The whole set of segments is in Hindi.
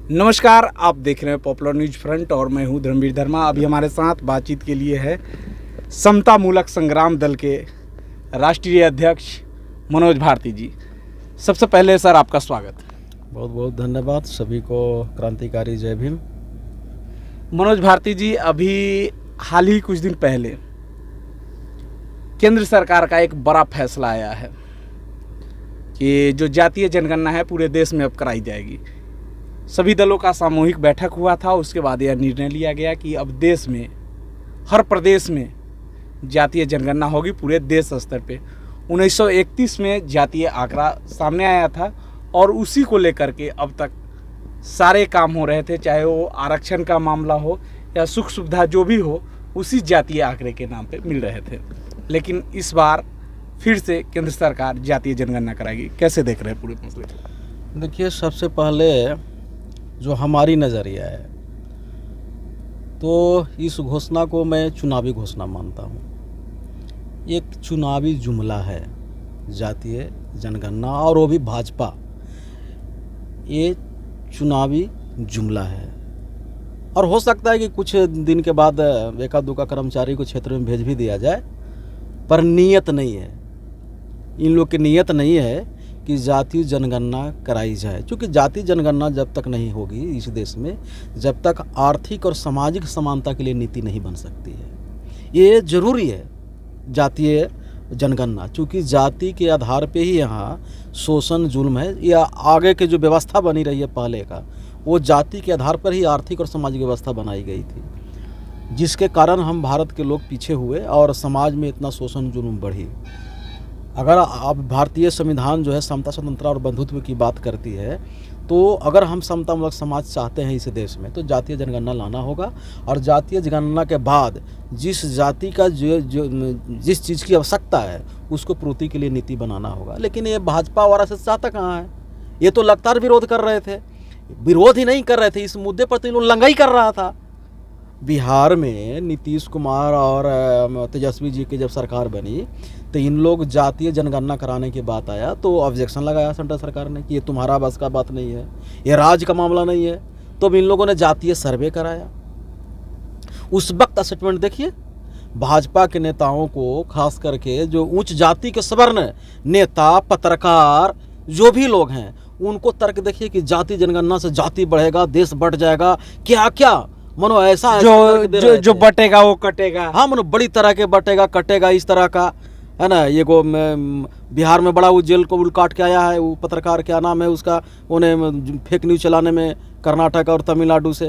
नमस्कार, आप देख रहे हैं पॉपुलर न्यूज फ्रंट और मैं हूं धर्मवीर धर्मा। अभी हमारे साथ बातचीत के लिए है समता मूलक संग्राम दल के राष्ट्रीय अध्यक्ष मनोज भारती जी। सबसे पहले सर आपका स्वागत। बहुत बहुत धन्यवाद सभी को। क्रांतिकारी जय भीम। मनोज भारती जी, अभी हाल ही कुछ दिन पहले केंद्र सरकार का एक बड़ा फैसला आया है कि जो जातीय जनगणना है पूरे देश में अब कराई जाएगी। सभी दलों का सामूहिक बैठक हुआ था, उसके बाद यह निर्णय लिया गया कि अब देश में हर प्रदेश में जातीय जनगणना होगी पूरे देश स्तर पे। 1931 में जातीय आंकड़ा सामने आया था और उसी को लेकर के अब तक सारे काम हो रहे थे, चाहे वो आरक्षण का मामला हो या सुख सुविधा जो भी हो, उसी जातीय आंकड़े के नाम पे मिल रहे थे। लेकिन इस बार फिर से केंद्र सरकार जातीय जनगणना कराएगी। कैसे देख रहे हैं पूरे मसले को? देखिए, सबसे पहले जो हमारी नज़रिया है तो इस घोषणा को मैं चुनावी घोषणा मानता हूँ। एक चुनावी जुमला है जातीय जनगणना, और वो भी भाजपा। ये चुनावी जुमला है और हो सकता है कि कुछ दिन के बाद एका दुका कर्मचारी को क्षेत्र में भेज भी दिया जाए, पर नीयत नहीं है। इन लोग की नीयत नहीं है कि जातीय जनगणना कराई जाए, क्योंकि जातीय जनगणना जब तक नहीं होगी इस देश में, जब तक आर्थिक और सामाजिक समानता के लिए नीति नहीं बन सकती है। ये ज़रूरी है जातीय जनगणना, क्योंकि जाति के आधार पे ही यहाँ शोषण जुल्म है, या आगे के जो व्यवस्था बनी रही है पहले का, वो जाति के आधार पर ही आर्थिक और सामाजिक व्यवस्था बनाई गई थी, जिसके कारण हम भारत के लोग पीछे हुए और समाज में इतना शोषण जुल्म बढ़ी। अगर आप भारतीय संविधान जो है समता, स्वतंत्रता और बंधुत्व की बात करती है, तो अगर हम समतामूलक समाज चाहते हैं इस देश में तो जातीय जनगणना लाना होगा। और जातीय जनगणना के बाद जिस जाति का जिस चीज़ की आवश्यकता है उसको पूर्ति के लिए नीति बनाना होगा। लेकिन ये भाजपा वाला से चाहता कहाँ है? ये तो लगातार विरोध कर रहे थे। विरोध ही नहीं कर रहे थे, इस मुद्दे पर तो इन लोग लंगाई कर रहा था। बिहार में नीतीश कुमार और तेजस्वी जी की जब सरकार बनी तो इन लोग जातीय जनगणना कराने की बात आया तो ऑब्जेक्शन लगाया सेंट्रल सरकार ने कि ये तुम्हारा बस का बात नहीं है, ये राज्य का मामला नहीं है। तो अब इन लोगों ने जातीय सर्वे कराया। उस वक्त स्टेटमेंट देखिए, भाजपा के नेताओं को, खास करके जो उच्च जाति के सवर्ण नेता, पत्रकार, जो भी लोग हैं, उनको तर्क देखिए कि जातीय जनगणना से जाति बढ़ेगा, देश बढ़ जाएगा, क्या क्या मनो ऐसा जो बटेगा वो कटेगा। हाँ मनो बड़ी तरह के बटेगा कटेगा, इस तरह का है ना। ये को बिहार में बड़ा वो जेल को काट के आया है, वो पत्रकार क्या नाम है उसका, उन्हें फेक न्यूज़ चलाने में कर्नाटक और तमिलनाडु से,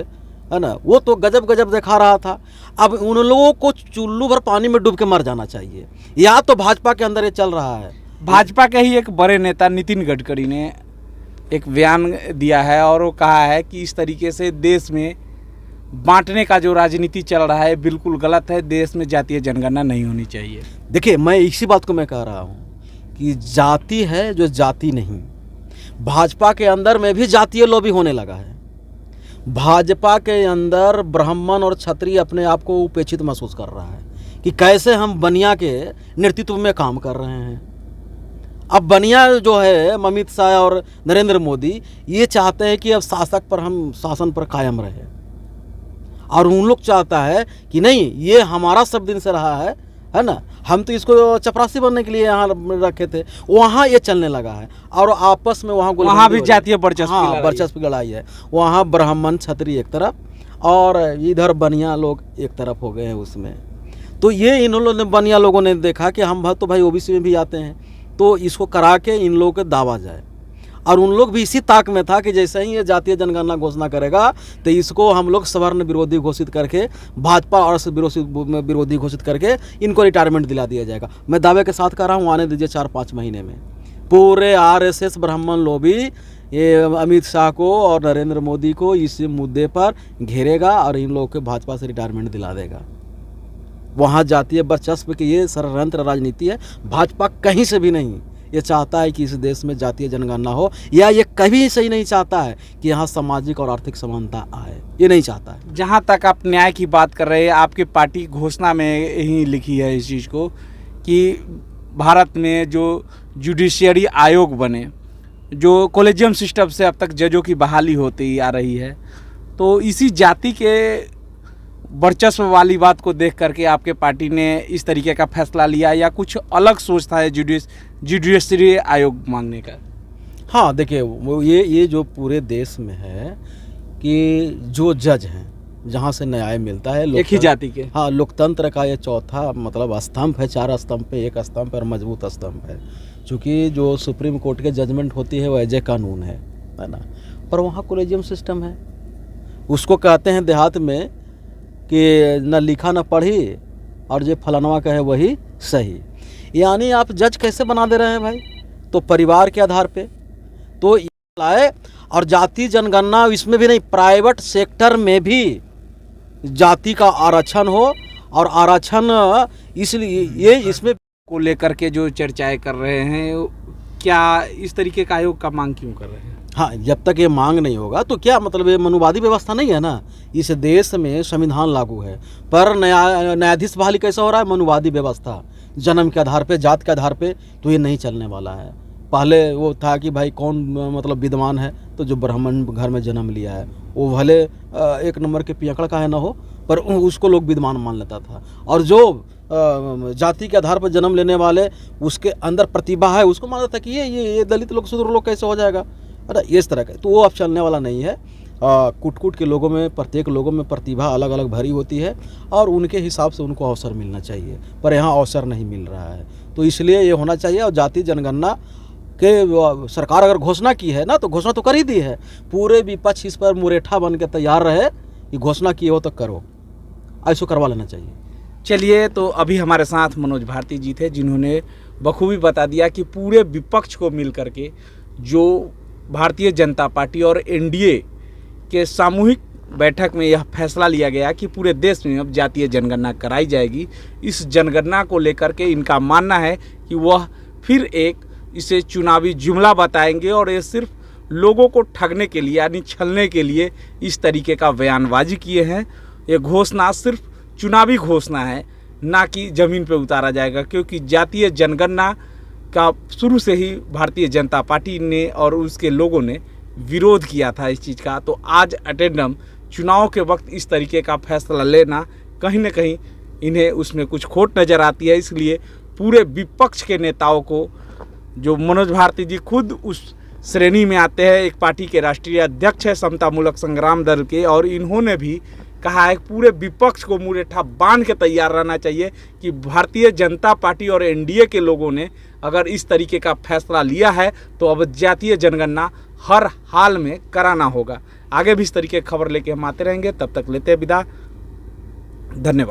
है ना। वो तो गजब गजब दिखा रहा था। अब उन लोगों को चुल्लू भर पानी में डूब के मर जाना चाहिए, या तो भाजपा के अंदर ये चल रहा है। भाजपा के ही एक बड़े नेता नितिन गडकरी ने एक बयान दिया है और वो कहा है कि इस तरीके से देश में बांटने का जो राजनीति चल रहा है बिल्कुल गलत है, देश में जातीय जनगणना नहीं होनी चाहिए। देखिए, मैं इसी बात को मैं कह रहा हूँ कि जाति है जो जाति नहीं। भाजपा के अंदर में भी जातीय लॉबी होने लगा है। भाजपा के अंदर ब्राह्मण और क्षत्रिय अपने आप को उपेक्षित महसूस कर रहा है कि कैसे हम बनिया के नेतृत्व में काम कर रहे हैं। अब बनिया जो है अमित शाह और नरेंद्र मोदी ये चाहते हैं कि अब शासक पर हम शासन पर कायम रहे, और उन लोग चाहता है कि नहीं, ये हमारा सब दिन से रहा है ना, हम तो इसको चपरासी बनने के लिए यहाँ रखे थे। वहाँ ये चलने लगा है और आपस में वहाँ भी जातीय वर्चस्व की लड़ाई है। वहाँ ब्राह्मण क्षत्रिय एक तरफ और इधर बनिया लोग एक तरफ हो गए हैं उसमें। तो ये इन लोगों ने, बनिया लोगों ने देखा कि हम तो भाई ओबीसी में भी आते हैं, तो इसको करा के इन लोगों के दावा जाए। और उन लोग भी इसी ताक में था कि जैसे ही ये जातीय जनगणना घोषणा करेगा तो इसको हम लोग सवर्ण विरोधी घोषित करके, भाजपा और विरोधी घोषित करके इनको रिटायरमेंट दिला दिया जाएगा। मैं दावे के साथ कह रहा हूँ, आने दीजिए 4-5 महीने में पूरे आरएसएस ब्राह्मण लॉबी ये अमित शाह को और नरेंद्र मोदी को इस मुद्दे पर घेरेगा और इन लोगों के भाजपा से रिटायरमेंट दिला देगा। वहाँ जातीय वर्चस्व की ये षड्यंत्र राजनीति है। भाजपा कहीं से भी नहीं ये चाहता है कि इस देश में जातीय जनगणना हो, या ये कभी सही नहीं चाहता है कि यहाँ सामाजिक और आर्थिक समानता आए, ये नहीं चाहता है। जहाँ तक आप न्याय की बात कर रहे हैं, आपकी पार्टी घोषणा में ही लिखी है इस चीज़ को कि भारत में जो जुडिशियरी आयोग बने जो कॉलेजियम सिस्टम से अब तक जजों की बहाली होती आ रही है, तो इसी जाति के वर्चस्व वाली बात को देख करके आपके पार्टी ने इस तरीके का फैसला लिया या कुछ अलग सोचता है जुडिशरी आयोग मांगने का? हाँ देखिए, वो ये जो पूरे देश में है कि जो जज हैं जहाँ से न्याय मिलता है एक ही जाति के, हाँ, लोकतंत्र का ये चौथा मतलब स्तंभ है। 4 स्तंभ पे एक स्तंभ और मजबूत स्तंभ है। चूँकि जो सुप्रीम कोर्ट के जजमेंट होती है वो एज ए कानून है ना, पर वहाँ कॉलेजियम सिस्टम है। उसको कहते हैं देहात में कि न लिखा न पढ़ी और जो फलानवा कहे वही सही। यानी आप जज कैसे बना दे रहे हैं भाई? तो परिवार के आधार पे तो लाए, और जाति जनगणना इसमें भी नहीं, प्राइवेट सेक्टर में भी जाति का आरक्षण हो, और आरक्षण इसलिए ये इसमें को लेकर के जो चर्चाएं कर रहे हैं, क्या इस तरीके का आयोग का मांग क्यों कर रहे हैं? हाँ, जब तक ये मांग नहीं होगा तो क्या मतलब, ये मनुवादी व्यवस्था नहीं है ना। इस देश में संविधान लागू है, पर न्यायाधीश बहाली कैसा हो रहा है? मनुवादी व्यवस्था, जन्म के आधार पे, जात के आधार पे। तो ये नहीं चलने वाला है। पहले वो था कि भाई कौन मतलब विद्वान है, तो जो ब्राह्मण घर में जन्म लिया है वो भले 1 नंबर के पियकड़ का है ना हो, पर उसको लोग विद्वान मान लेता था। और जो जाति के आधार पर जन्म लेने वाले, उसके अंदर प्रतिभा है, उसको मानता था कि ये दलित लोग, शूद्र लोग कैसे हो जाएगा, अरे इस तरह का। तो वो अब चलने वाला नहीं है। कुट के लोगों में, प्रत्येक लोगों में प्रतिभा अलग अलग भरी होती है, और उनके हिसाब से उनको अवसर मिलना चाहिए, पर यहाँ अवसर नहीं मिल रहा है। तो इसलिए ये होना चाहिए। और जाति जनगणना के सरकार अगर घोषणा की है ना, तो घोषणा तो कर ही दी है। पूरे विपक्ष इस पर मुरेठा बन के तैयार रहे कि घोषणा की हो तो करो, ऐसा करवा लेना चाहिए। चलिए, तो अभी हमारे साथ मनोज भारती जी थे, जिन्होंने बखूबी बता दिया कि पूरे विपक्ष को मिल करके जो भारतीय जनता पार्टी और एनडीए के सामूहिक बैठक में यह फैसला लिया गया कि पूरे देश में अब जातीय जनगणना कराई जाएगी। इस जनगणना को लेकर के इनका मानना है कि वह फिर एक इसे चुनावी जुमला बताएंगे, और ये सिर्फ लोगों को ठगने के लिए यानी छलने के लिए इस तरीके का बयानबाजी किए हैं। ये घोषणा सिर्फ चुनावी घोषणा है, ना कि ज़मीन पे उतारा जाएगा, क्योंकि जातीय जनगणना का शुरू से ही भारतीय जनता पार्टी ने और उसके लोगों ने विरोध किया था इस चीज़ का। तो आज अटेंडम चुनाव के वक्त इस तरीके का फैसला लेना, कहीं ना कहीं इन्हें उसमें कुछ खोट नज़र आती है। इसलिए पूरे विपक्ष के नेताओं को, जो मनोज भारती जी खुद उस श्रेणी में आते हैं, एक पार्टी के राष्ट्रीय अध्यक्ष है समता मूलक संग्राम दल के, और इन्होंने भी कहा है पूरे विपक्ष को मुरेठा बांध के तैयार रहना चाहिए कि भारतीय जनता पार्टी और एनडीए के लोगों ने अगर इस तरीके का फैसला लिया है तो अब जातीय जनगणना हर हाल में कराना होगा। आगे भी इस तरीके की खबर लेके हम आते रहेंगे। तब तक लेते हैं विदा। धन्यवाद।